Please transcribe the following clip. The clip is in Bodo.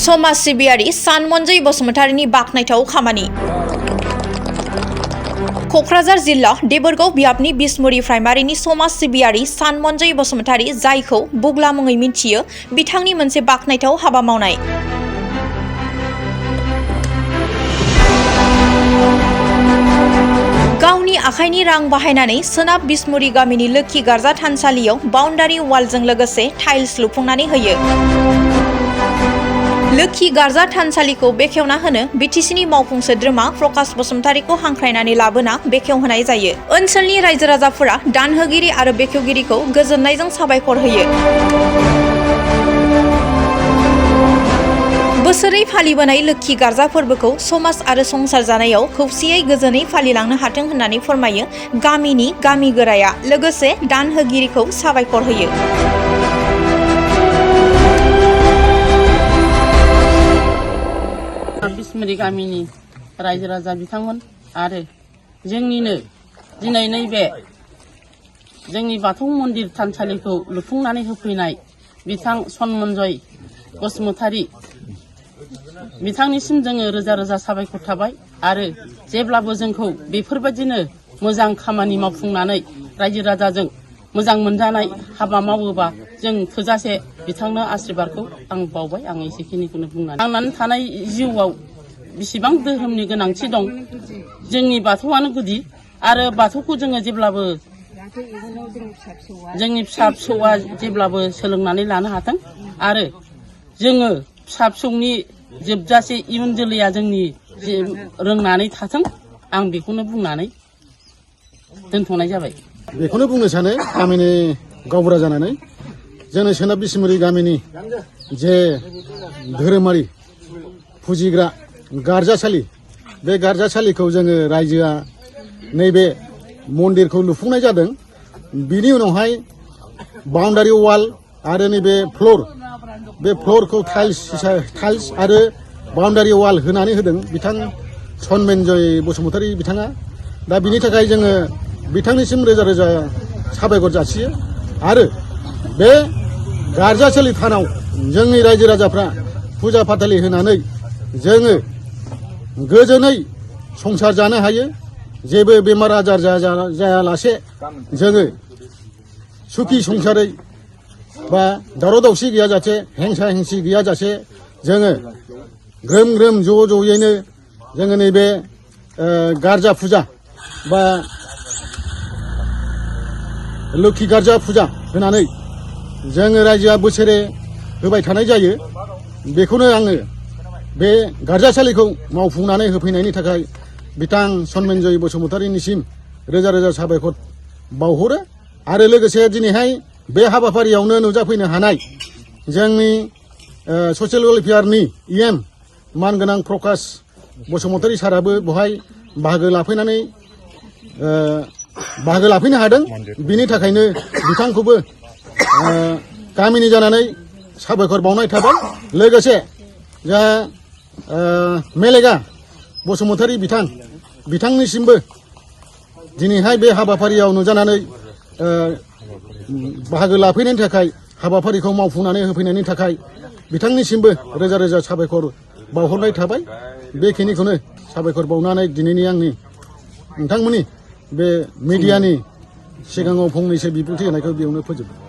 समाज सिबियारि सानमनजय बसुमतारीनि बाखनायथाव खामानि। क'क्राझार जिल्ला देबोरगाव बियाबनि बिसमुरि प्राइमारिनि समाज सिबियारि सानमनजय बसुमतारी, जायखौ बुग्ला मुङै मिन्थियो, बिथांनि मोनसे बाखनायथाव हाबा मावनाय। गावनि आखाइनि रां बाहायनानै सोनाब बिसमुरि गामिनि लोक्षि गार्जा थानसालियाव बाउन्डारि वालजों लोगोसे टाइल्स लुफुंनानै होयो। लोक्षि गार्जा थानसालिखौ बेखेवना होनो बिटिसिनि मावफुं सोद्रोमा प्रकाश बसुमतारीखौ हांख्रायनानै लाबोना बेखेवहोनाय जायो। ओनसोलनि रायजो राजाफोरा दानहोगिरि आरो बेखेवगिरिखौ गोजोननायजों साबायखर होयो। बोसोरै फालिबोनाय लोक्षि गार्जा फोरबोखौ समाज आरो संसार जानायाव खौसेयै गोजोनै फालिलांनो हाथों होननानै फोरमायो गामिनि गामि गोराया, लोगोसे दानहोगिरिखौ साबायखर होयो। बिसमुरि गामिनि रायजो राजा बिथांमोन आरो जोंनिनो दिनै नैबे जोंनि बाथौ मन्दिर थानसालिखौ लुफुंनानै होफैनाय बिथां सनमनजय बसुमतारी बिथांनिसिम जोङो रोजा रोजा साबायखर थाबाय आरो जेब्लाबो जोंखौ बेफोरबायदिनो मोजां खामानि मावफुंनानै रायजो राजाजों मोजां मोनजानाय हाबा मावोबा जों थोजासे बिथांनो आशीर्बादखौ आं बावबाय। आं एसेखिनिखौनो बुंनानै थांनानै थानाय जिउआव बेसेबां धोरोमनि गोनांथि दं, जोंनि बाथौआनो गुदि आरो बाथौखौ जोङो जेब्लाबो जोंनि फिसा फिसौआ जेब्लाबो सोलोंनानै लानो हाथों आरो जोङो फिसा फिसौनि जोबजासे इयुन जोलैया जोंनि रोंनानै थाथों, आं बेखौनो बुंनानै दोनथ'नाय जाबाय। बेखौनो बुंनो सानो गामिनि गावबुरा जानानै जोंनि सोनाब बिसमुरि गामिनि जे धोरोमारि फुजिग्रा गार्जासालि, बे गार्जासालिखौ जोङो रायजोआ नैबे मन्दिरखौ लुफुंनाय जादों। बिनि उनावहाय बाउन्डारि वाल आरो नैबे फ्ल'र, बे फ्ल'रखौ टाइल्स आरो बाउन्डारि वाल होनानै होदों बिथां सनमनजय बसुमतारी बिथाङा। दा बिनि थाखाय जोङो बिथांनिसिम रोजा रोजा साबायखर जासियो आरो बे गार्जासालि थानाव जोंनि रायजो राजाफ्रा फुजा फाथालि होनानै जोङो गोजोनै संसार जानो हायो, जेबो बेमार आजार जायालासे जोङो सुखि संसारै बा दावराव दावसि गैयाजासे, हेंसा हेंसि गैयाजासे जोङो ग्रोम ग्रोम ज' ज'यैनो जोङो नैबे गार्जा फुजा बा लोक्षि गार्जा फुजा होनानै जोङो रायजोआ बोसोरे होबाय थानाय जायो। बेखौनो आङो बे गार्जासालिखौ मावफुंनानै होफैनायनि थाखाय बिथां सनमनजय बसुमतारीनिसिम रोजा रोजा साबायखर बावहरो आरो लोगोसे दिनैहाय बे हाबाफारियावनो नुजाफैनो हानाय जोंनि ससियेल वेलफेयारनि EM मानगोनां प्रकाश बसुमतारी साराबो बेवहाय बाहागो लाफैनो हादों। बिनि थाखायनो बिथांखौबो गामिनि जानानै साबायखर बावनाय थाबाय। लोगोसे जा मेलेगा बसुमतारी बिथांनिसिमबो दिनैहाय बे हाबाफारियाव नुजानानै बाहागो लाफैनायनि थाखाय, हाबाफारिखौ मावफुंनानै होफैनायनि थाखाय बिथांनिसिमबो रोजा रोजा साबायखर बावहरनाय थाबाय। बेखिनिखौनो साबायखर बावनानै दिनैनि आंनि नोंथांमोननि बे मिडियानि सिगाङाव फंनैसो बिबुंथि होनायखौ बेयावनो फोजोबबाय।